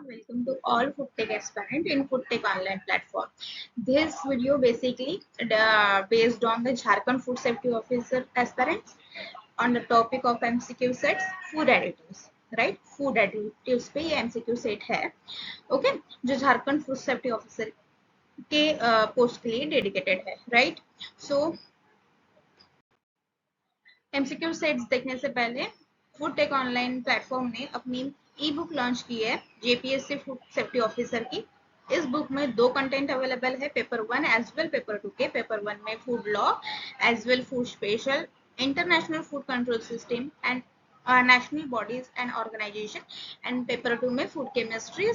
Welcome to all food tech aspirant in food tech online platform. This video basically based on the Jharkhand Food Safety Officer aspirants on the topic of MCQ sets food additives. Right food additives पे ये MCQ set है okay जो Jharkhand food safety officer के post के लिए dedicated है right so MCQ sets देखने से पहले फूड टेक ऑनलाइन प्लेटफॉर्म ने अपनी ई बुक लॉन्च की है जेपीएससी फूड सेफ्टी ऑफिसर की। इस बुक में दो कंटेंट अवेलेबल है, पेपर 1 एज वेल पेपर 2 के। पेपर 1 में food law as well food special, international food control system and national bodies and organization, and paper 2 में food chemistry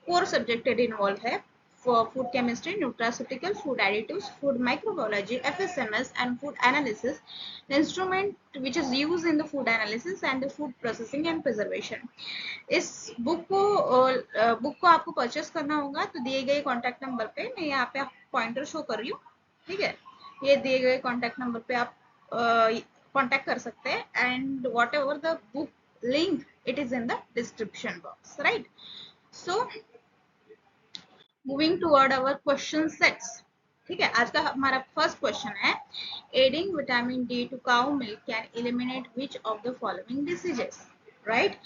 core subject involved है for food chemistry, nutraceutical, food additives, food microbiology, FSMS and food analysis, the instrument which is used in the food analysis and the food processing and preservation. इस book को आपको purchase करना होगा तो दिए गए contact number पे, मैं यहाँ पे पॉइंटर शो कर रही हूँ, ठीक है। ये दिए गए कॉन्टैक्ट नंबर पे आप कॉन्टैक्ट कर सकते हैं and whatever the book link it is in the description box right. So moving toward our question sets, ठीक है। आज का हमारा फर्स्ट क्वेश्चन है adding vitamin D to cow milk can eliminate which of the following diseases, right.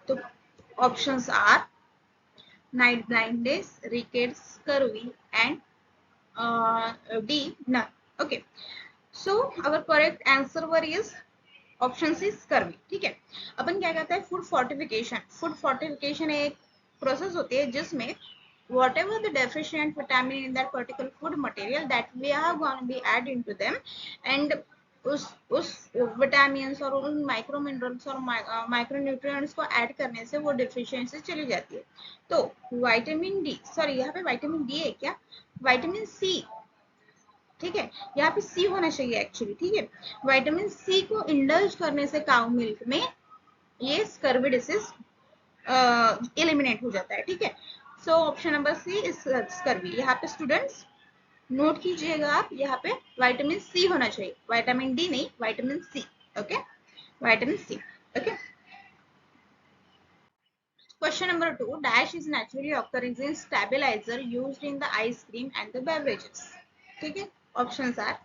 तो options are night blindness, rickets, scurvy and D none. Okay, so our correct answer were is option C scurvy, ठीक है। अपन क्या कहते हैं food fortification. Food fortification एक process होती है जिसमें whatever the deficient vitamin in that particular food material that we are going to be add into them and उस विटामिन और उन माइक्रो मिनरल्स और माइक्रो न्यूट्रिएंट्स को ऐड करने से वो डिफिशियंसी चली जाती है। तो विटामिन डी, सॉरी यहाँ पे विटामिन डी है क्या, विटामिन सी, ठीक है, यहाँ पे सी होना चाहिए एक्चुअली, ठीक है। विटामिन सी को इंडल्ज करने से काउ मिल्क में ये स्कर्वी डिसीज एलिमिनेट हो जाता है, ठीक है। So option number C is scurvy. यहाँ पे स्टूडेंट्स नोट कीजिएगा आप, यहाँ पे विटामिन सी होना चाहिए, विटामिन डी नहीं, vitamin C, okay, vitamin C, okay. Question number 2, dash is naturally occurring in stabilizer used in the ice cream and the beverages, ठीक है। Options are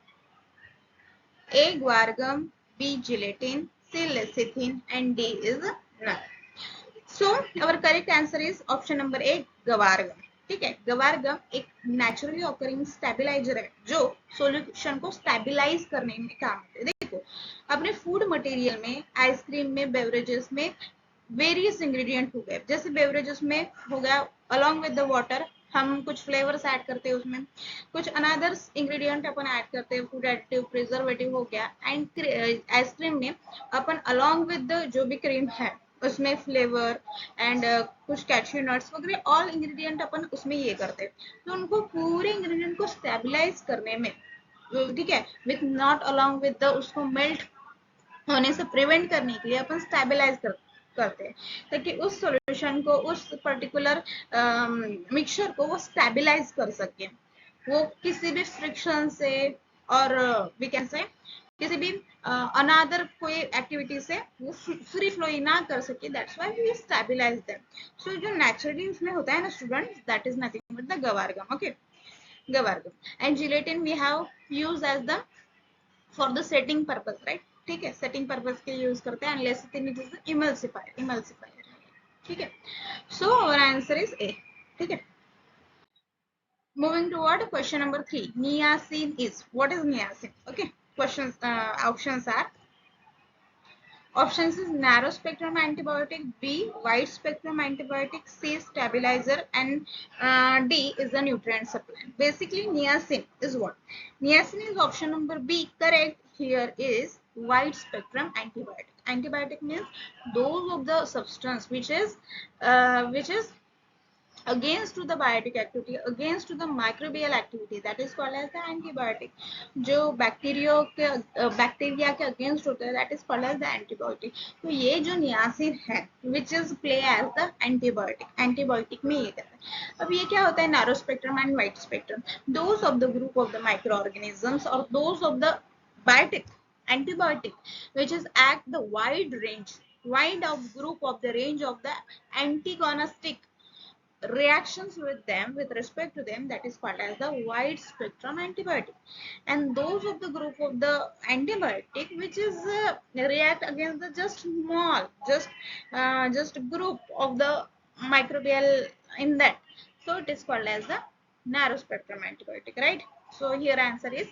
A guargum, B gelatin, C lecithin and D is none. So our correct answer is option number A गवारगम, ठीक है। गवारगम एक naturally occurring stabiliser है जो solution को stabilise करने में काम आते हैं। देखो अपने फूड मटेरियल में, आइसक्रीम में, बेवरेजेस में वेरियस इंग्रेडिएंट हो गए, जैसे बेवरेजेस में हो गया अलोंग विद द वाटर हम कुछ फ्लेवर्स ऐड करते हैं, उसमें कुछ अनदर इंग्रेडिएंट अपन ऐड करते हैं, फूड एडिटिव, प्रिजर्वेटिव हो गया। एंड आइसक्रीम में अपन अलोंग विद जो भी क्रीम है उसमें फ्लेवर एंड कुछ कैश्यू नट्स वगैरह ऑल इंग्रेडिएंट अपन उसमें ये करते हैं। तो उनको पूरे इंग्रेडिएंट को स्टेबलाइज करने में, ठीक है, with not along with the उसको मेल्ट होने से प्रिवेंट करने के लिए अपन स्टेबलाइज करते हैं ताकि उस सॉल्यूशन को, उस पर्टिकुलर मिक्सचर को वो स्टेबलाइज कर सके, वो किसी भी फ्रिक्शन से और वी कैन से किसी भी अनदर कोई एक्टिविटी से वो फ्री फ्लो ना कर सके, that's why we stabilize them. So जो नेचुरली उसमें होता है ना students, that is nothing but the guar gum, okay, guar gum. And gelatin we have used as the for the setting purpose, right, ठीक है, सेटिंग पर्पस के लिए यूज करते हैं। लेसिथिन इट इज इमल्सिफायर, ठीक है। So our answer is A, ठीक है। Moving toward question number 3, niacin is, what is niacin? Okay, questions options are options is narrow spectrum antibiotic, B wide spectrum antibiotic, C stabilizer and D is the nutrient supplement. Basically niacin is what? Niacin is option number B, correct. Here is wide spectrum antibiotic. Antibiotic means those of the substance which is against to the biotic activity, against to the microbial activity, that is called as the antibiotic. जो bacteria के against होता है, that is called as the antibiotic. तो ये जो niacin है which is play as the antibiotic में ये करता है। अब ये क्या होता है, narrow spectrum and wide spectrum, those of the group of the microorganisms or those of the biotic antibiotic which is act the wide of group of the range of the antagonistic reactions with them, with respect to them, that is called as the wide spectrum antibiotic. And those of the group of the antibiotic which is react against the just small, just group of the microbial in that, so it is called as the narrow spectrum antibiotic, right? So here answer is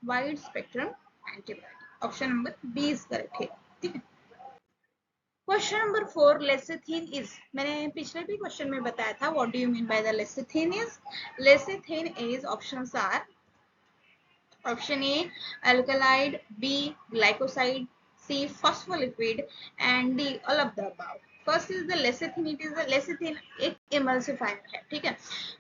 wide spectrum antibiotic. Option number B is correct here. ठीक है. Question number 4, lecithin is, मैंने पिछले भी question में बताया था what do you mean by the lecithin is. Lecithin is, options are option A alkaloid, B glycoside, C phospholipid and D all of the above. First is the lecithin. It is lecithin एक emulsifier है, ठीक है.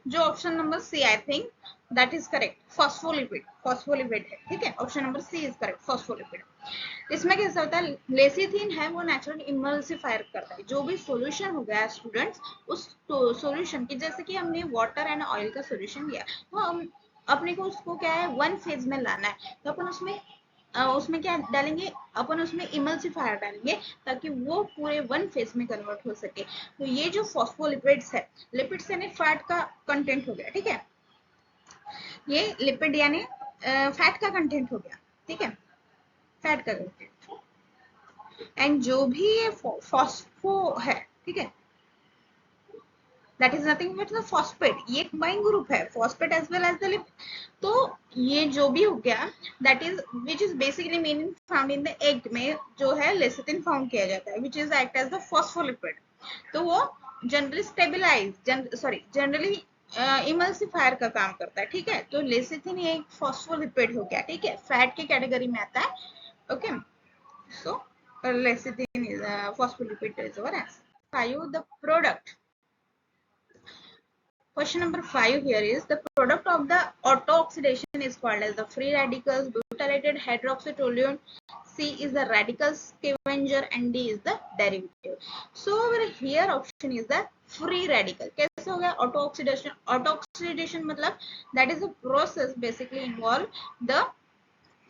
जो option number C, I think that is correct, phospholipid, phospholipid है, ठीक है. Option number C is correct, phospholipid. इसमें कैसा होता है, लेसिथिन है वो नेचुरल इमल्सिफायर करता है. जो भी सॉल्यूशन हो गया स्टूडेंट्स, उस सॉल्यूशन की, जैसे कि हमने वाटर एंड ऑयल का सॉल्यूशन लिया, तो हम अपने को उसको क्या है वन फेज में लाना है, तो अपन उसमें क्या डालेंगे, अपन उसमें इमल्सिफायर डालेंगे ताकि वो पूरे वन फेज में कन्वर्ट हो सके. तो ये जो फॉस्फोलिपिड्स है, लिपिड्स यानी फैट का कंटेंट हो गया, ठीक है. ये लिपिड यानी फैट का कंटेंट हो गया, ठीक है, फैट का कंटेंट. एंड जो भी ये फॉस्फो है, ठीक है, that is nothing but the phosphate. ये कंबाइन ग्रुप है, phosphate as well as the lipid. तो ये जो भी हो गया, that is which is basically main found in the egg में, जो है लेसिथिन फाउंड किया जाता है, which is act as the phospholipid. तो वो जनरली जनरली इमल्सिफायर का काम करता है, ठीक है. तो लेसिथिन एक फॉस्फोलिपिड हो गया, ठीक है, फैट के कैटेगरी में आता है. Okay, so lecithin is phospholipid is our answer. 5, the product. Question number 5 here is the product of the auto-oxidation is called as the free radicals, butylated hydroxytoluene, C is the radical scavenger and D is the derivative. So over here option is the free radical. कैसे हो गया auto-oxidation? Auto-oxidation मतलब that is a process basically involve the,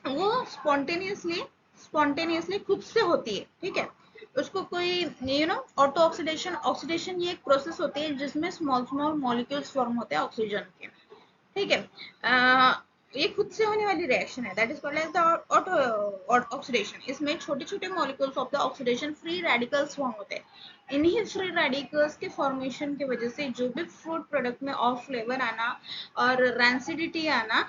वो spontaneously खुद से होती है, ठीक है. उसको कोई ऑटो ऑक्सीडेशन, ऑक्सीडेशन ये एक प्रोसेस होती है जिसमें स्मॉल स्मॉल मॉलिक्यूल्स फॉर्म होते हैं ऑक्सीजन के, ठीक है. ये खुद से होने वाली रिएक्शन है, that is called as the auto oxidation. इसमें छोटे छोटे molecules of the oxidation free radicals form होते हैं. इन्हीं फ्री रेडिकल्स के फॉर्मेशन की वजह से जो भी फ्रूट प्रोडक्ट में ऑफ फ्लेवर आना और रैंसिडिटी आना,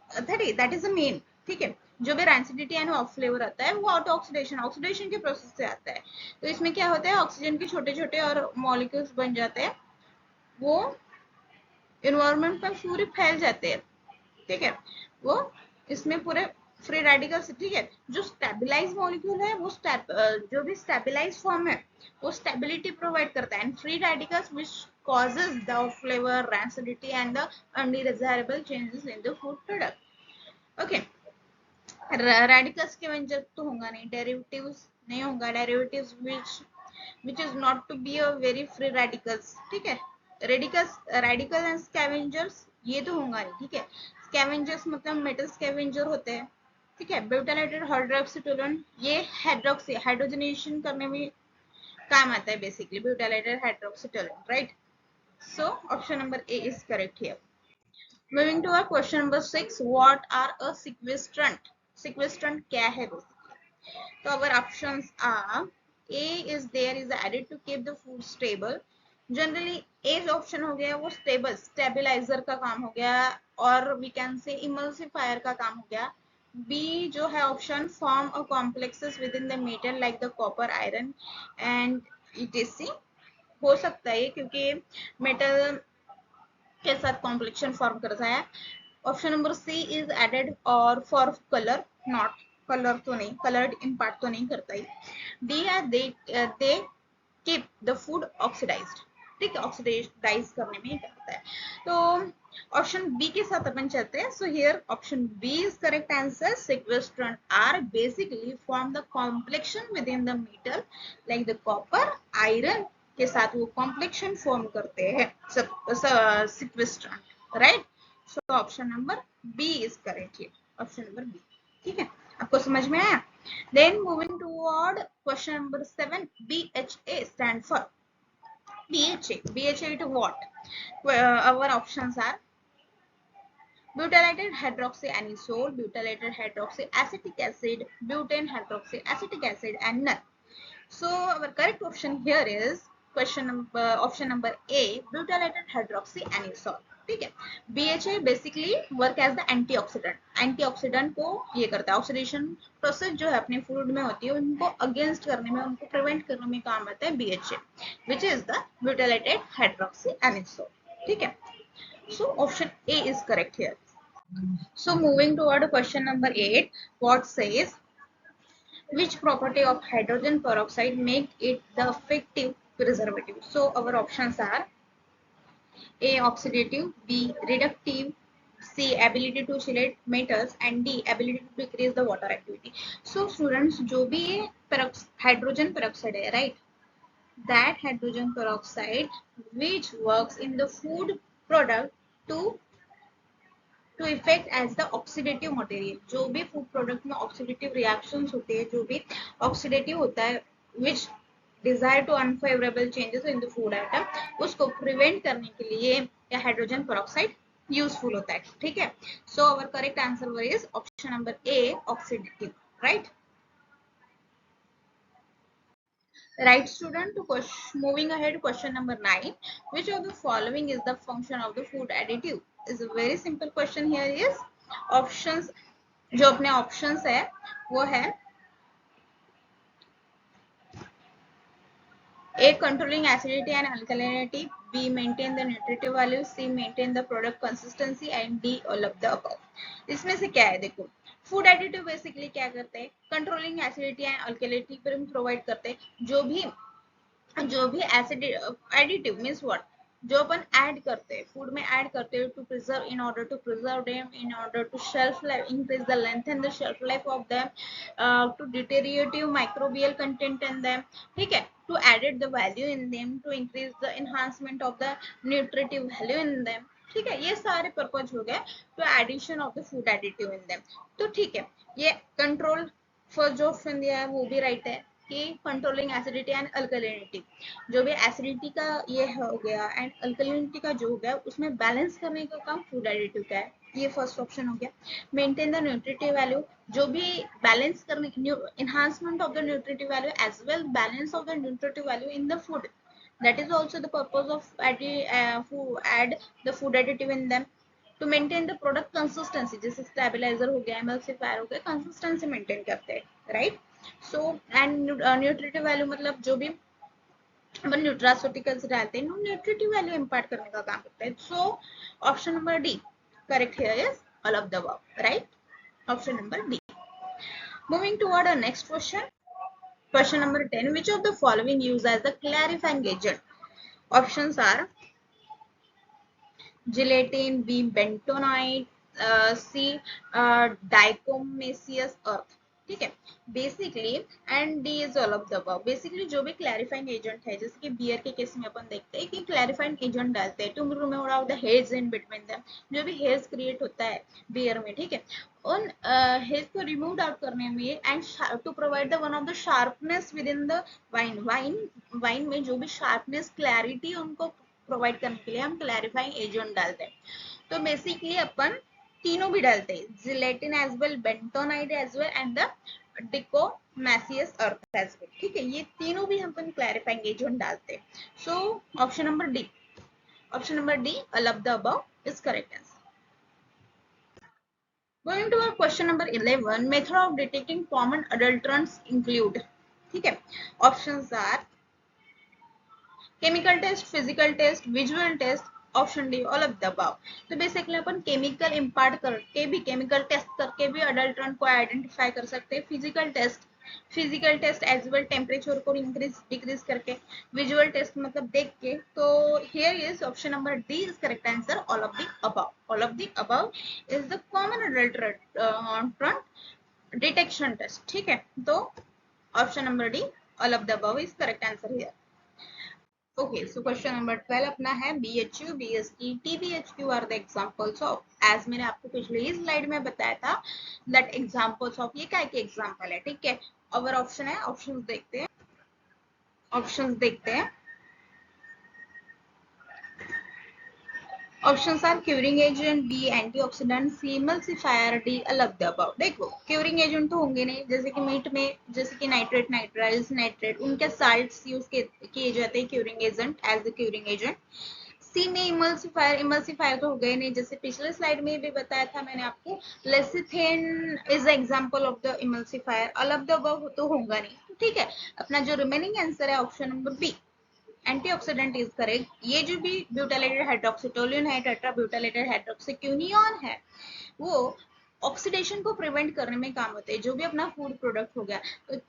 दैट इज द मेन, ठीक है. जो भी रैंसिडिटी एंड ऑफ फ्लेवर आता है वो ऑटो ऑक्सीडेशन के प्रोसेस से आता है. तो इसमें क्या होता है, ऑक्सीजन के छोटे छोटे और मॉलिक्यूल्स बन जाते हैं, वो एनवायरनमेंट में पूरे फैल जाते हैं, ठीक है. वो इसमें पूरे फ्री रेडिकल्स, ठीक है. जो स्टेबलाइज मॉलिक्यूल है वो जो भी स्टेबलाइज फॉर्म है वो स्टेबिलिटी प्रोवाइड करता है. And free radicals which causes the flavor, rancidity and the undesirable changes in the food product. Okay, radicals के वेंजर तो होगा नहीं, डेरिवेटिव्स नहीं होगा, derivatives which is not to be a very free radicals, ठीक है. रेडिकल एंड स्कैवेंजर्स ये तो होगा नहीं, ठीक है. स्कैवेंजर्स मतलब मेटल स्कैवेंजर होते हैं, ठीक है. ब्यूटाइलेटेड हाइड्रोक्सीटोलन ये हाइड्रोजनेशन करने में काम आता है basically, butylated hydroxytoluene, right. So option number A is correct here. Moving to our question number 6, what are a sequestrant? Sequestrant क्या है basically? तो our options are A is there is added to keep the food stable. Generally A option हो गया वो stabilizer का काम हो गया, और we can say emulsifier का काम हो गया. B जो है option form of complexes within the metal like the copper, iron and etc. हो सकता है क्योंकि मेटल के साथ कॉम्प्लेक्शन फॉर्म करता है. Option number C is added और फॉर कलर, नॉट कलर तो नहीं, कलर्ड इम्पैक्ट तो नहीं करता ही. D are they keep the food oxidized, ठीक है, ऑक्सीडाइज करने में करता है. तो ऑप्शन बी के साथ अपन चलते हैं. So here option B is correct answer. sequestrant are basically form the complexion within the metal like the copper, iron के साथ वो कॉम्प्लेक्शन फॉर्म करते हैं sequestrant, right. So option number B is correct here, option number B, ठीक है. आपको समझ में आया? Then moving toward question number 7, BHA stand for BHA to what? Our options are butylated hydroxyanisole, butylated hydroxyacetic acid, butane hydroxyacetic acid, and none. So our correct option here is option number A, butylated hydroxyanisole. ठीक है. BHA basically work as the antioxidant को ये करता है. Oxidation process जो है अपने food में होती है उनको अगेंस्ट करने में, उनको प्रिवेंट करने में काम आता है BHA, which is the butylated hydroxyanisole. ठीक है. So option A is correct here. So moving toward question number 8, what says which property of hydrogen peroxide make it the effective preservative? So our options are A, oxidative, B, reductive, C, ability to chelate metals, and D, ability to decrease the water activity. So students, जो भी ये hydrogen peroxide है, right? That hydrogen peroxide which works in the food product to effect as the oxidative material. जो भी food product में oxidative reactions होते हैं, जो भी ऑक्सीडेटिव होता है which desire to unfavourable changes in the food item, उसको प्रिवेंट करने के लिए हाइड्रोजन पेरोक्साइड यूजफुल होता है. ठीक है. So our correct answer is option number A, oxidative. Right. Right student, moving ahead, question number 9, which of the following is the function of the food additive? Is a very simple question. Here is options. जो अपने options है वो है A, controlling acidity and alkalinity, B, maintain the nutritive value, C, maintain the product consistency, and D, all of the above. इसमें से क्या है? देखो, फूड एडिटिव बेसिकली क्या करते हैं? Controlling acidity and alkalinity provide करते हैं. जो भी एसिड एडिटिव मीन्स व्हाट, जो अपन ऐड करते हैं फूड में, ऐड करते हैं to preserve, in order to preserve them, in order to shelf life, increase the length and the shelf life of them, to deteriorative microbial content in them. ठीक है. To added the value in them, to increase the enhancement of the nutritive value in them. ठीक है. ये सारे purpose हो गए to addition of the food additive in them. तो ठीक है, ये कंट्रोल फर्स्ट जो ऑप्शन दिया है वो भी राइट है कि कंट्रोलिंग एसिडिटी एंड अल्कलिनिटी, जो भी एसिडिटी का ये हो गया एंड अल्कलिनिटी का जो हो गया उसमें बैलेंस करने का काम फूड एडिटिव का है. ये फर्स्ट ऑप्शन हो गया. मेंटेन द न्यूट्रिटिव वैल्यू, जो भी बैलेंस करने, enhancement of the nutritive value as well balance of the nutritive value in the food, that is also the purpose of add the food additive in them. To maintain the product consistency, जैसे stabiliser हो गया, एमल्सिफायर हो गया, consistency maintain करते हैं. Right. So and nutritive value मतलब जो भी अपन न्यूट्रास्यूटिकल्स डालते हैं, न्यूट्रिटिव वैल्यू इंपार्ट करने का काम करते हैं. So option number D correct here is all of the above. Right. Option number D. Moving toward our next question. Question number 10. Which of the following use as the clarifying agent? Options are gelatin, B, bentonite, C, dichromaceous earth. ठीक है. Basically and D is all of the above. Basically जो भी clarifying agent है, जैसे कि beer के case में अपन देखते हैं कि क्लैरिफाइंग एजेंट डालते हैं to remove out the haze in between them, जो भी हेज क्रिएट होता है बियर में. ठीक है. उन हेज को रिमूव आउट करने में and to provide the one of the sharpness within the wine में जो भी शार्पनेस, क्लैरिटी उनको प्रोवाइड करने के लिए हम क्लैरिफाइंग एजेंट डालते हैं. तो बेसिकली अपन तीनों भी डालते हैं, gelatin as well, bentonite as well and the diatomaceous earth as well. ठीक है. ये तीनों भी हम क्लैरिफाइंग एजेंट डालते हैं. So option number D, all of the above is correct answer. Going to our question number 11, method of detecting common adulterants include. ठीक है. Options are chemical test, physical test, visual test, option D all of the above. तो basically अपन chemical impart करके भी, chemical test करके भी adulterant को identify कर सकते हैं. Physical test as well temperature को इंक्रीज डिक्रीज करके, विजुअल टेस्ट मतलब देख के. तो here is option number D is correct answer, all of the above. All of the above is the common adulterant detection test. ठीक है. तो option number D all of the above is correct answer here. Okay, so question number 12 अपना है BHU, BST, TBHQ are the examples of. As मैंने आपको पिछले ही slide में बताया था that examples of, ये क्या के एग्जाम्पल है. ठीक है. और ऑप्शन है, ऑप्शंस देखते हैं. Options are curing agent, B antioxidant, C emulsifier, D all of the above. देखो क्यूरिंग एजेंट तो होंगे नहीं, जैसे कि मीट में जैसे कि नाइट्रेट, नाइट्राइल्स, नाइट्रेट, उनके साल्ट्स यूज किए जाते हैं curing agent, as the curing agent. C में इमल्सिफायर, इमल्सिफायर तो हो गए नहीं, जैसे पिछले स्लाइड में भी बताया था मैंने आपको, lecithin is example of the emulsifier. All of the above तो होगा नहीं, ठीक है। अपना जो रिमेनिंग आंसर है option number B, antioxidant is correct. ये जो भी ब्यूटाइलेटेड हाइड्रोक्सीटोलिन है, टेट्रा ब्यूटाइलेटेड हाइड्रोक्सीक्यूनियन है, वो ऑक्सीडेशन को प्रिवेंट करने में काम होते हैं। जो भी अपना फूड प्रोडक्ट हो गया,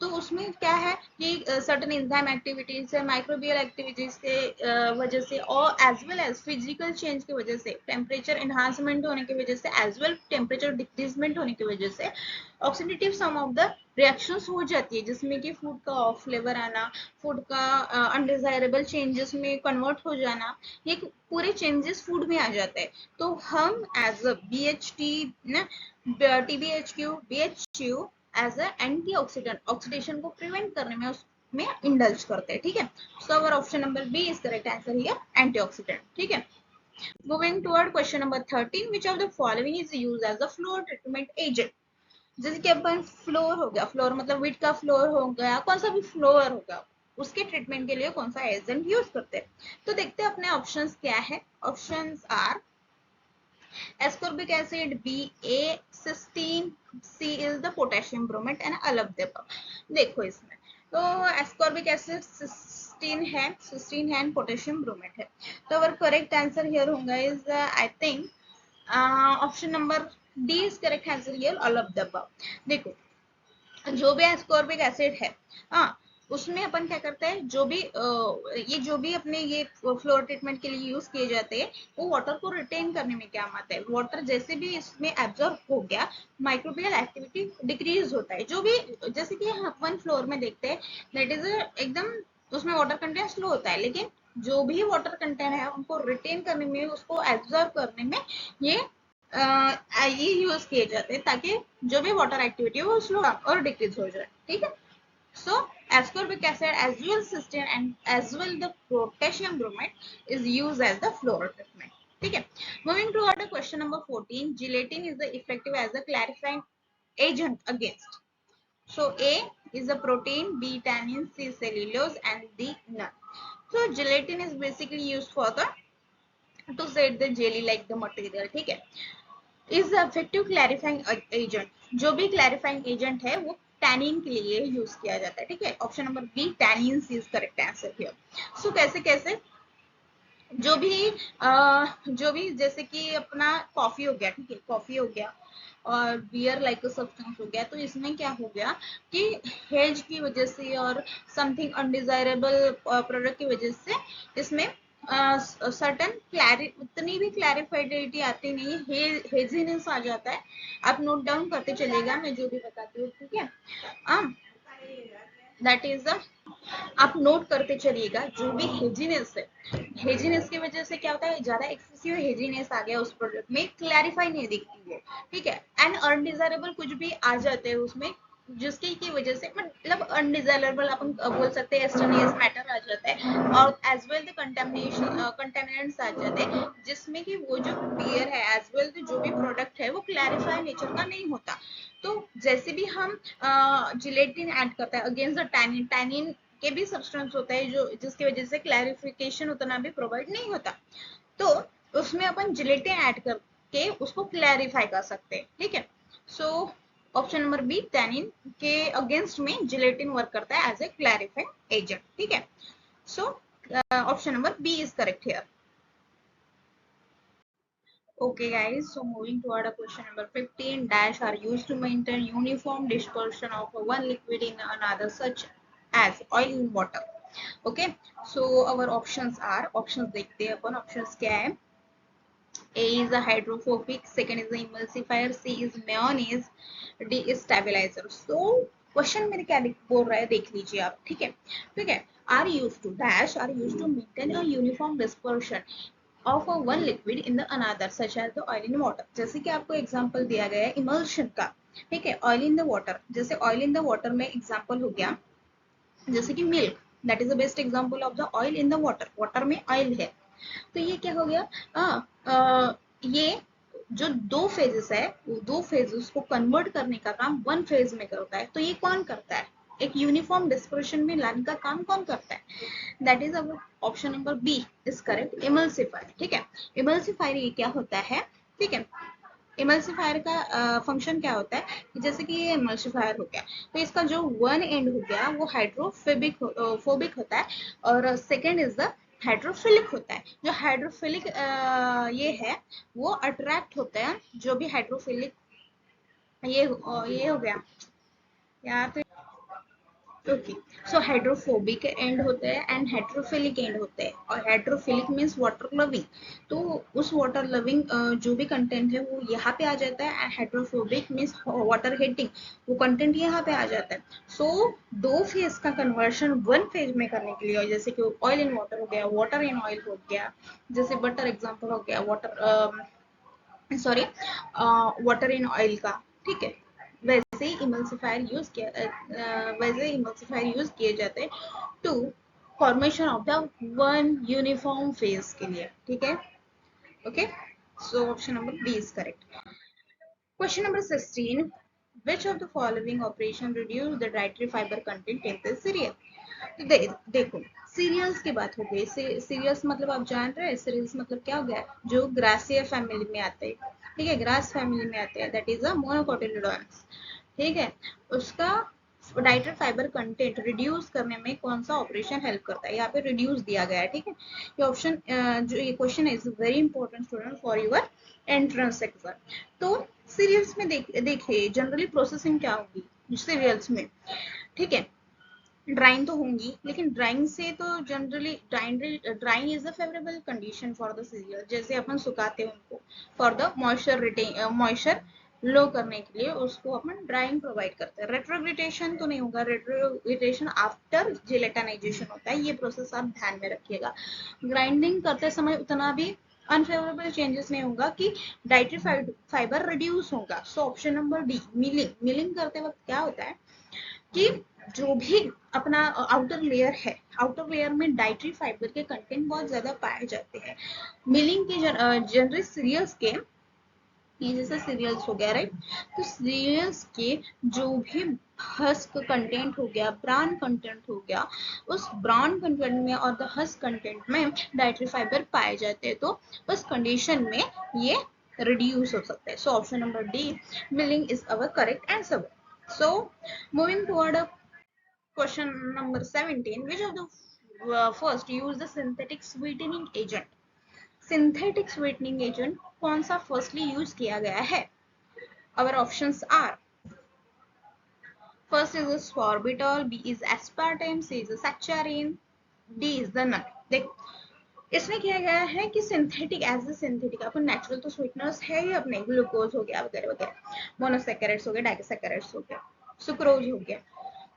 तो उसमें क्या है कि सर्टेन एंजाइम एक्टिविटीज से, माइक्रोबियल एक्टिविटीज के वजह से, और as well as physical change की वजह से, टेम्परेचर एनहांसमेंट होने की वजह से, एज वेल टेम्परेचर डिक्रीजमेंट होने की वजह से oxidative some of the reactions हो जाती है, जिसमें कि फूड का ऑफ फ्लेवर आना, फूड का अनडिजायरेबल चेंजेस में कन्वर्ट हो जाना, ये पूरे चेंजेस फूड में आ जाते हैं। तो हम as a B H T, TBHQ, BHQ as a antioxidant oxidation को प्रिवेंट करने में उसमें इंडल्ज करते हैं, ठीक है। So our option number B is correct answer here, antioxidant, ठीक है। Moving toward question number 13, which of the following is used as a floor treatment agent? जैसे कि अपन फ्लोर हो गया, फ्लोर मतलब वीट का फ्लोर हो गया, कौन सा भी फ्लोर होगा, उसके ट्रीटमेंट के लिए कौन सा एजेंट यूज करते हैं। तो देखते हैं अपने ऑप्शंस क्या है। Options are ascorbic acid, B, A, cysteine, C is the potassium bromate and all of the above। देखो इसमें तो ascorbic acid, cysteine है, and potassium bromate है। तो अगर करेक्ट आंसर हियर होगा is I think option number D is correct answer here, all of the above. देखो जो भी एस्कॉर्बिक एसिड है, हाँ, उसमें अपन क्या करते हैं, जो भी ये जो भी अपने ये फ्लोर ट्रीटमेंट के लिए यूज किए जाते हैं, वो वाटर को रिटेन करने में क्या आता है। वाटर जैसे भी इसमें एब्जॉर्ब हो गया, माइक्रोबियल एक्टिविटी डिक्रीज होता है। जो भी जैसे कि अपन फ्लोर में देखते हैं, दैट इज एकदम उसमें वाटर कंटेंट स्लो होता है, लेकिन जो भी वाटर कंटेंट है उनको रिटेन करने में, उसको एब्जॉर्ब करने में ये ये यूज किए जाते हैं, ताकि जो भी वाटर एक्टिविटी है वो स्लो और डिक्रीज हो जाए, ठीक है। सो ascorbic acid as well cysteine and as well the potassium bromate is used as the floor treatment, ठीक है। Moving to order question number 14, gelatin is the effective as a clarifying agent against, so A is a protein, B tannin, C cellulose and D none। So gelatin is basically used for the to set the jelly like the material, ठीक है। Is effective clarifying agent, जो भी clarifying agent है वो tannin के लिए use किया जाता है, ठीक है। Option number B tannin is correct answer here. So कैसे कैसे, जो भी जैसे कि अपना कॉफी हो गया, ठीक है, कॉफी हो गया और बियर लाइक सब्सटेंस हो गया, तो इसमें क्या हो गया कि हेज की वजह से और समथिंग अनडिजायरेबल प्रोडक्ट की वजह से इसमें सर्टन उतनी भी क्लैरिफाइडिटी आती नहीं है, हेजीनेस आ जाता है। आप नोट डाउन करते चलेगा, मैं जो भी बताती हूँ, ठीक है। दैट इज द, आप नोट करते चलिएगा, जो भी हेजीनेस है, हेजीनेस की वजह से क्या होता है, ज्यादा एक्सेसिव हेजीनेस आ गया उस प्रोडक्ट में, क्लैरिफाई नहीं दिखती है, ठीक है। एंड अनडिजायरेबल कुछ भी आ जाते हैं उसमें, जिसकी की वजह से मतलब अनडिजायरेबल अपन बोल सकते हैं, एस्टोनियस मैटर आ जाता है, और एज वेल द कंटेमिनेंट्स आ जाते हैं, जिसमें कि वो जो बियर है एज वेल जो भी प्रोडक्ट है वो क्लैरिफाई नेचर का नहीं होता। तो जैसे भी हम जिलेटिन ऐड करते हैं अगेंस्ट द टैनिन, टैनिन के भी सब्सटेंस होता है जो जिसकी वजह से क्लैरिफिकेशन उतना भी प्रोवाइड नहीं होता, तो उसमें अपन जिलेटिन ऐड करके उसको क्लैरिफाई कर सकते हैं, ठीक है। So option number B tannin के अगेंस्ट में जिलेटिन वर्क करता है एज ए क्लैरिफाइंग एजेंट, ठीक है। So option number B is correct here. Okay guys, so moving toward a question number 15, dash are used to maintain uniform dispersion of one liquid in another such as oil in water। Okay, so our options are, options देखते हैं अपन, options क्या है। A is a hydrophobic, second is the emulsifier, C is mayonnaise, D is stabilizer। So question मेरे क्या बोल रहा है देख लीजिए आप, ठीक है, ठीक है। Are used to dash are used to maintain a uniform dispersion of a one liquid in the another such as the oil in water। जैसे कि आपको एग्जांपल दिया गया है इमल्शन का, ठीक है, ऑयल इन द वाटर, जैसे ऑयल इन द वाटर में एग्जांपल हो गया जैसे कि milk, that is the best example of the oil in the water, water में ऑयल है, तो ये क्या हो गया, ये जो दो फेजेस है वो दो फेजेस को कन्वर्ट करने का काम वन फेज में करता है। तो ये कौन करता है, एक यूनिफॉर्म डिस्पर्शन में लाने का काम कौन करता है, that is our option number B is correct, emulsifier. ठीक है, इमल्सिफायर ये क्या होता है, ठीक है, इमल्सिफायर का फंक्शन क्या होता है कि जैसे कि ये इमल्सिफायर हो गया तो इसका जो वन एंड हो गया वो हाइड्रोफोबिक फोबिक होता है और सेकेंड इज द हाइड्रोफिलिक होता है। जो हाइड्रोफिलिक ये है वो अट्रैक्ट होता है, जो भी हाइड्रोफिलिक ये हो गया यार, तो ओके, सो हाइड्रोफोबिक एंड होते हैं एंड हाइड्रोफिलिक एंड होते हैं। और हाइड्रोफिलिक मीन्स वाटर लविंग, तो उस वाटर लविंग जो भी कंटेंट है वो यहाँ पे आ जाता है। हाइड्रोफोबिक मीन्स वाटर हेटिंग, वो कंटेंट यहाँ पे आ जाता है। सो दो फेज का कन्वर्शन वन फेज में करने के लिए, जैसे कि ऑयल इन वाटर हो गया, वाटर इन ऑयल हो गया, जैसे बटर एग्जाम्पल हो गया, सॉरी वाटर इन ऑयल का, ठीक है, वैसे इमल्सिफायर यूज किए जाते हैं to formation of the one uniform phase के लिए। ठीक है, okay, so option number B is correct. Question number 16, which of the following operation reduce the dietary fiber content in the cereal? तो देखो, serials की बात हो गई। सीरियल्स मतलब आप जान रहे हैं, सीरियल्स मतलब क्या हो गया, जो ग्रासिया फैमिली में आते हैं, ठीक है, ग्रास फैमिली में आते हैं, दैट इज अ मोनोकोटिलिडोन्स। ठीक है, उसका डाइटरी फाइबर कंटेंट रिड्यूस करने में कौन सा ऑपरेशन हेल्प करता है, यहाँ पे रिड्यूस दिया गया है। ठीक है, ये ऑप्शन जो ये क्वेश्चन है is very important student for your entrance exam. तो सीरियल्स में देखिए जनरली प्रोसेसिंग क्या होगी सीरियल्स में, ठीक है, ड्राइंग तो होंगी, लेकिन ड्राइंग से तो generally drawing is the favourable condition for the serial. जैसे अपन सुखाते हैं उनको फॉर द मॉइस्चर लो करने के लिए उसको अपन ड्राइंग प्रोवाइड करते हैं। रेट्रोग्रेटेशन तो नहीं होगा, रेट्रोग्रेटेशन आफ्टर जेलेटाइजेशन होता है, ये प्रोसेस आप ध्यान में रखिएगा। ग्राइंडिंग करते समय उतना भी अनफेवरेबल चेंजेस नहीं होगा कि डाइटरी फाइबर रिड्यूस होगा। सो ऑप्शन नंबर डी मिलिंग करते वक्त क्या होता है कि जो भी अपना आउटर लेयर है, आउटर लेयर में डाइटरी फाइबर के कंटेंट बहुत ज्यादा पाए जाते हैं। मिलिंग के जनरल सीरियल्स के, ये जैसे सीरियल्स हो गया राइट, तो सीरियल्स के जो भी हस्क कंटेंट हो गया, ब्राउन कंटेंट हो गया, उस ब्राउन कंटेंट में और द हस्क कंटेंट में डाइटरी फाइबर पाए जाते हैं, तो उस कंडीशन में ये रिड्यूस हो सकता है। So option number D milling is our correct answer. So, moving toward question number 17, which of the first use the synthetic sweetening agent? Synthetic sweetening agent कौन सा firstly use किया गया है? Our options are first is sorbitol, B is aspartame, C is saccharin, D is the nut. देखो, इसमें किया गया है कि सिंथेटिक एज ए सिंथेटिक, अपन नेचुरल तो स्वीटनर्स है ही अपने, ग्लूकोज हो गया वगैरह वगैरह, मोनोसैकेराइड्स हो गया, डाइसैकेराइड्स हो गया, सुक्रोज हो गया।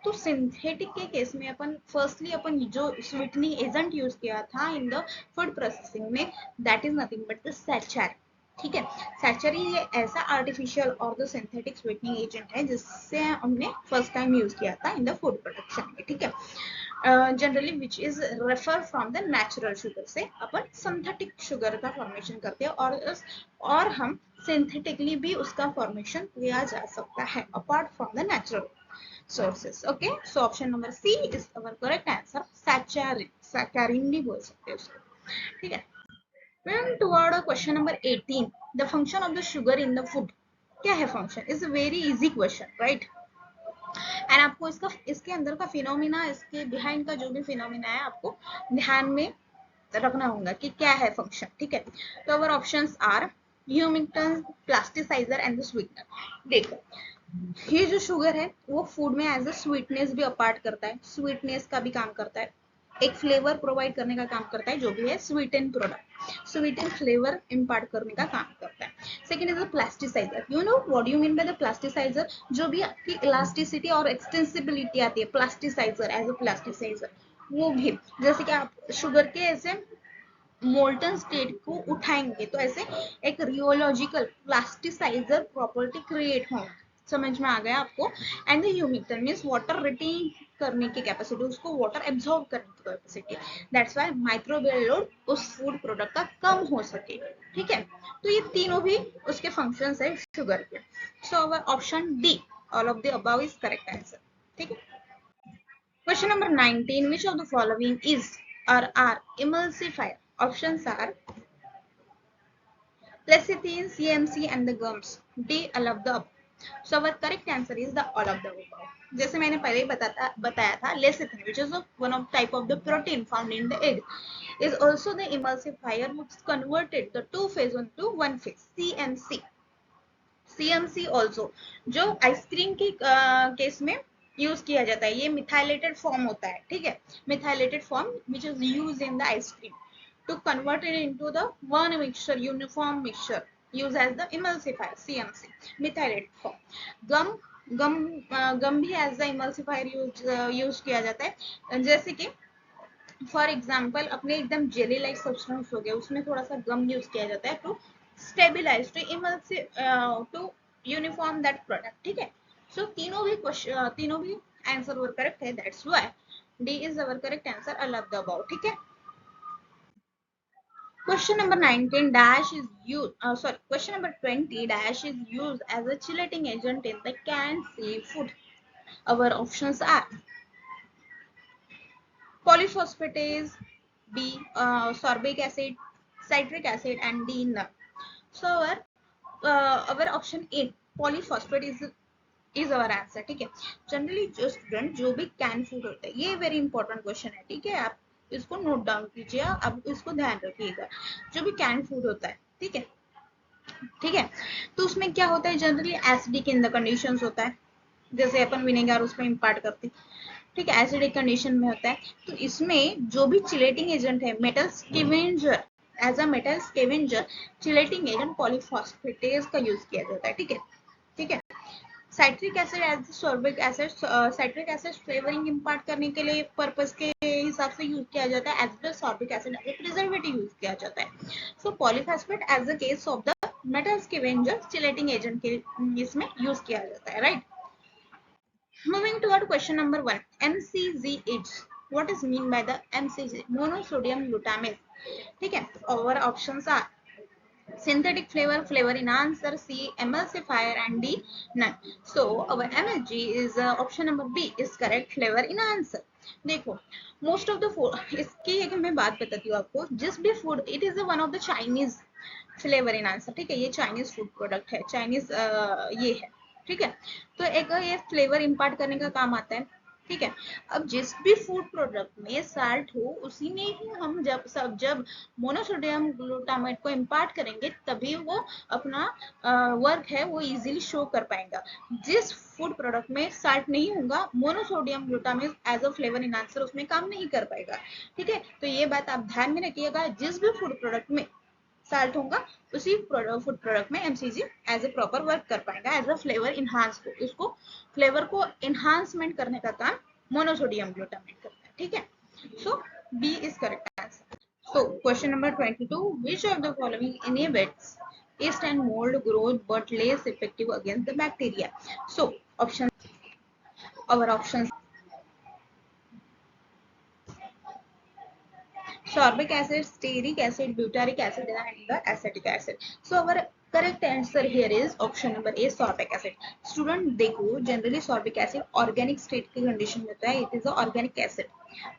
तो सिंथेटिक के केस में अपन फर्स्टली अपन जो स्वीटनिंग एजेंट यूज किया था इन द फूड प्रोसेसिंग में, that is nothing but the सैचार। ठीक है, सैचरी ये ऐसा आर्टिफिशियल और द सिंथेटिक स्वीटनिंग एजेंट है जिससे हमने फर्स्ट टाइम यूज किया था इन द फूड प्रोडक्शन में। ठीक है, generally which is refer from the natural sugar से अपन सिंथेटिक शुगर का फॉर्मेशन करते हैं, और हम सिंथेटिकली भी उसका फॉर्मेशन किया जा सकता है apart from the natural sources. Okay, so option number C is our correct answer. Saccharin भी बोल सकते हैं उसको, ठीक है। Moving toward question number 18, the function of the sugar in the food. क्या है function? Is a very easy question, right? And आपको इसके अंदर का फिनोमिना, इसके बिहाइंड का जो भी फिनोमिना है आपको ध्यान में रखना होगा कि क्या है फंक्शन। ठीक है, तो our options are humectant, plasticizer and the sweetener. देखो, ये जो शुगर है वो फूड में एज अ स्वीटनेस भी अपार्ट करता है, स्वीटनेस का भी काम करता है, एक फ्लेवर प्रोवाइड करने का काम करता है, जो भी है sweet and product, sweet and flavour impart करने का काम करता है। Second is the plasticiser. You know what you mean by the plasticiser? जो भी आपकी इलास्टिसिटी और एक्सटेंसिबिलिटी आती है प्लास्टिसाइजर, एज अ प्लास्टिसाइजर वो भी, जैसे कि आप शुगर के ऐसे मोल्टन स्टेट को उठाएंगे तो ऐसे एक रियोलॉजिकल प्लास्टिसाइजर प्रॉपर्टी क्रिएट होंगे। समझ में आ गया आपको? And the humectant means water retain करने की कैपेसिटी, उसको वाटर एब्जॉर्ब करने की capacity, that's why microbial load उस फूड प्रोडक्ट का कम हो सके। ठीक है, तो ये तीनों भी उसके फंक्शंस है शुगर के। So our option D, all of the above is correct answer. ठीक है, question number 19, which of the following is or are emulsifier? Options are lecithin, CMC and the gums. D, all of the above. So our correct answer is the all of the above. जैसे मैंने पहले ही बताया था, lecithin, which is one of type of the protein found in the egg, is also the emulsifier which converted the two phase into one phase. CMC, CMC also जो ice cream के case में use किया जाता है, ये methylated form होता है। ठीक है, methylated form which is use in the ice cream to convert it into the one mixture, uniform mixture, used as the emulsifier, CMC, methylated form. gum गम भी एज द इमल्सिफायर यूज किया जाता है। जैसे कि फॉर एग्जाम्पल अपने एकदम jelly like substance हो गया, उसमें थोड़ा सा गम यूज किया जाता है to stabilise, to to uniform that product. ठीक है, सो तीनों भी आंसर वर करेक्ट है, that's why D is our correct answer, all of the above. ठीक है, question number 19 dash is used, question number 20 dash is used as a chelating agent in the canned seafood. Our options are polyphosphatase, B, sorbic acid, citric acid, and D, none. So our option A, polyphosphate is our answer। ठीक है, generally जो student जो भी can food होता है, ये very important question है। ठीक है, आप इसको नोट डाउन कीजिए, आप इसको ध्यान रखिएगा। जो भी कैन फूड होता है, ठीक है, ठीक है, तो उसमें क्या होता है, generally acidic in the conditions होता है, जैसे अपन विनेगर उसमें इंपार्ट करते हैं। ठीक है, एसिडिक कंडीशन में होता है। तो इसमें जो भी चिलेटिंग एजेंट है, metal scavenger, as a metal scavenger chelating agent polyphosphates का यूज किया जाता है। ठीक है, ठीक है, citric acid as sorbic acid, citric acid flavouring impart करने के लिए पर्पस के हिसाब से यूज किया जाता है, as well sorbic acid as preservative use किया जाता है। So polyphosphate as the case of the metal scavenger chelating agent के इसमें यूज किया जाता है, right. Moving toward question number 1, MCG is, what is mean by the MCG? Monosodium glutamate। ठीक है, our options are synthetic flavor, flavor enhancer, C, emulsifier, and D, none. So our MSG is option number B is correct, flavor enhancer। देखो, most of the food, इसकी एक मैं बात बताती हूँ आपको, जिस भी food, it is one of the Chinese flavour enhancer. ठीक है, ये चाइनीज फूड प्रोडक्ट है, चाइनीज ये है। ठीक है, तो एक ये फ्लेवर इंपार्ट करने का काम आता है। ठीक है, अब जिस भी फूड प्रोडक्ट में साल्ट हो, उसी में ही हम जब मोनोसोडियम ग्लूटामेट को इंपार्ट करेंगे, तभी वो अपना वर्क है वो इजीली शो कर पाएगा। जिस फूड प्रोडक्ट में साल्ट नहीं होगा, monosodium glutamate as a flavour enhancer उसमें काम नहीं कर पाएगा। ठीक है, तो ये बात आप ध्यान में रखिएगा, जिस भी फूड प्रोडक्ट में साल्ट होगा, उसी फूड प्रोडक्ट में MCG as a proper work कर पाएगा, एज अ फ्लेवर इनहांस को, इसको फ्लेवर को इनहांसमेंट करने का काम मोनोसोडियम ग्लूटामेट करता है। ठीक है, so B is correct answer. So question number 22, which of the following inhibits yeast and mold growth but less effective against the bacteria? So option, our options, sorbic acid, stearic acid, butyric acid, and the acetic acid. So our correct answer here is option number A, sorbic acid। Student देखो, generally sorbic acid organic state की condition में होता है, it is organic acid.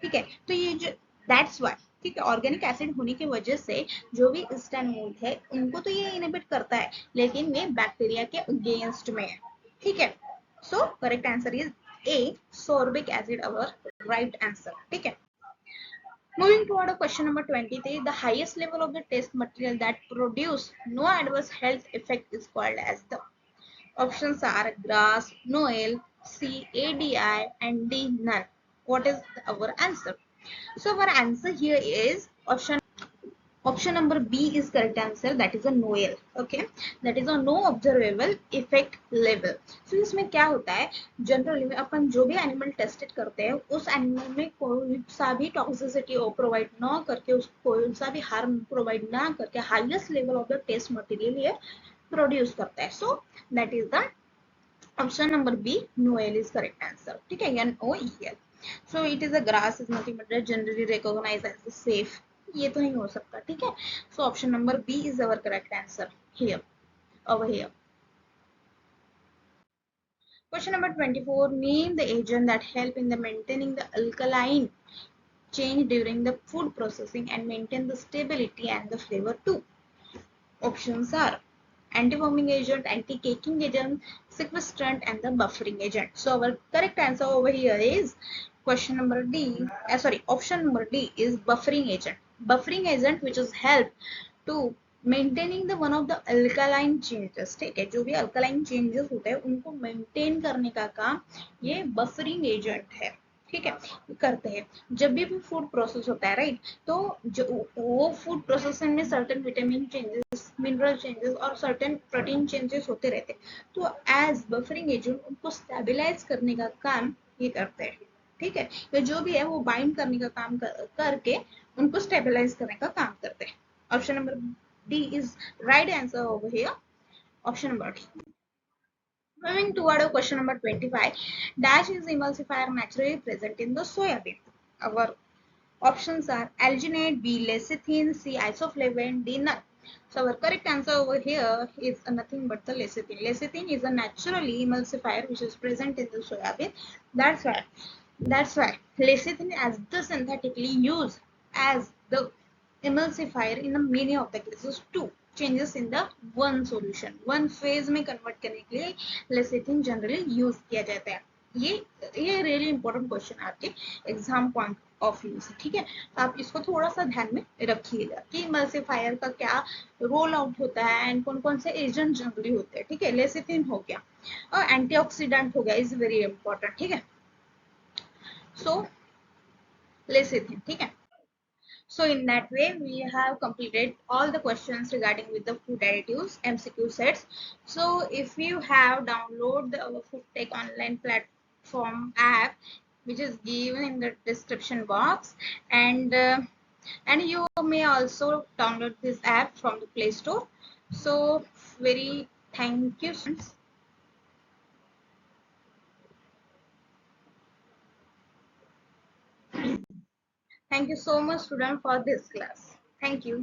ठीक है, तो ये जो दैट्स व्हाई, ठीक है, ऑर्गेनिक एसिड होने की वजह से जो भी ईस्ट एंड मोल्ड है, उनको तो ये इनहिबिट करता है, लेकिन ये बैक्टीरिया के अगेंस्ट में है। ठीक है, so correct answer is A, sorbic acid, our right answer. ठीक है, moving toward question number 23, the highest level of the test material that produce no adverse health effect is called as the, options are grass, Noel, C, ADI, and D, none. What is our answer? So our answer here is option number B is correct answer, that is a NOEL। okay, that is a no observable effect level। so इसमें क्या होता है, generally में अपन जो भी animal tested करते हैं, उस एनिमल में कोई सा भी टॉक्सिसिटी प्रोवाइड ना करके, उसको कोई सा भी हार्म प्रोवाइड ना करके, highest level of the taste material ये प्रोड्यूस करता है। So that is the option number B, NOEL is correct answer. ठीक है, NOEL। So it is a GRAS is nothing but generally recognise as safe, ये तो नहीं हो सकता, ठीक है। So option number B is our correct answer here, over here. Question number 24. Name the agent that help in the maintaining the alkaline change during the food processing and maintain the stability and the flavor too. Options are anti-foaming agent, anti-caking agent, sequestrant, and the buffering agent. So our correct answer over here is question number D. Sorry, option number D is buffering agent. Buffering agent which is help to maintaining the one of the alkaline changes, ठीक है, जो भी alkaline changes होते हैं उनको maintain करने का काम ये बफरिंग एजेंट है, ठीक है, करते हैं। जब भी फूड प्रोसेस होता है राइट, तो जो वो फूड प्रोसेसिंग में certain vitamin changes, mineral changes और सर्टेन प्रोटीन चेंजेस होते रहते हैं, तो एज बफरिंग एजेंट उनको स्टेबलाइज करने का काम ये करते हैं, ठीक है। तो जो भी है वो बाइंड करने का काम करके उनको स्टेबलाइज करने का काम करते हैं। Option number D is right answer over here. Option number D. Moving toward question number 25. Dash is emulsifier naturally present in the soybean. Our options are alginate, B lecithin, C isoflavone, D none. So our correct answer over here is nothing but the lecithin. Lecithin is a naturally emulsifier which is present in the soybean. That's why lecithin as the synthetically used as the emulsifier in the many of the cases too. Changes in the one solution, one phase में convert करने के लिए lecithin generally use किया जाता है। ये really important question आपके exam point of view से, ठीक है। तो आप इसको थोड़ा सा ध्यान में रखिएगा कि इमल्सिफायर का क्या रोल आउट होता है एंड कौन कौन से एजेंट जनरली होते हैं, ठीक है। लेसिथिन हो गया और एंटीऑक्सीडेंट हो गया, इज वेरी इंपॉर्टेंट, ठीक है। सो लेसिथिन, ठीक है। So in that way, we have completed all the questions regarding with the food additives MCQ sets. So if you have download the Food Tech online platform app, which is given in the description box, and you may also download this app from the Play Store. So very thank you, students. Thank you so much, student, for this class. Thank you.